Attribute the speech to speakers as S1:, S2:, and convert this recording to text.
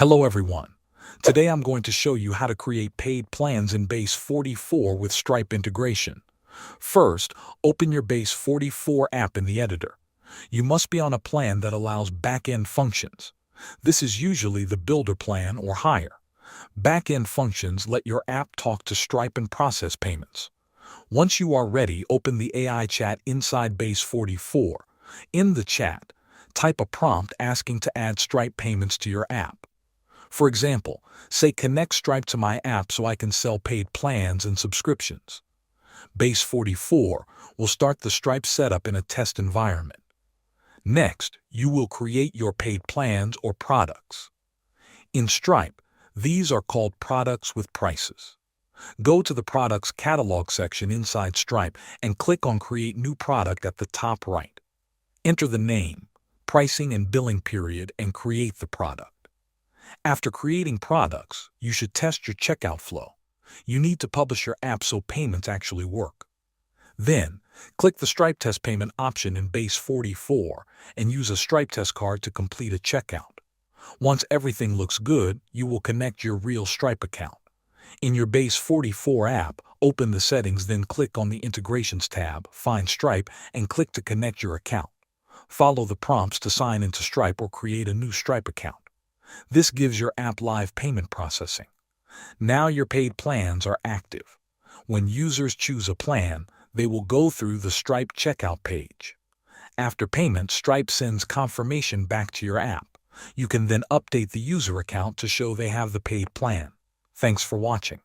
S1: Hello everyone. Today I'm going to show you how to create paid plans in Base44 with Stripe integration. First, open your Base44 app in the editor. You must be on a plan that allows back-end functions. This is usually the Builder plan or higher. Back-end functions let your app talk to Stripe and process payments. Once you are ready, open the AI chat inside Base44. In the chat, type a prompt asking to add Stripe payments to your app. For example, say connect Stripe to my app so I can sell paid plans and subscriptions. Base44 will start the Stripe setup in a test environment. Next, you will create your paid plans or products. In Stripe, these are called products with prices. Go to the Products Catalog section inside Stripe and click on Create New Product at the top right. Enter the name, pricing and billing period and create the product. After creating products, you should test your checkout flow. You need to publish your app so payments actually work. Then, click the Stripe Test Payment option in Base44 and use a Stripe Test card to complete a checkout. Once everything looks good, you will connect your real Stripe account. In your Base44 app, open the settings, then click on the Integrations tab, find Stripe, and click to connect your account. Follow the prompts to sign into Stripe or create a new Stripe account. This gives your app live payment processing. Now your paid plans are active. When users choose a plan, they will go through the Stripe checkout page. After payment, Stripe sends confirmation back to your app. You can then update the user account to show they have the paid plan. Thanks for watching.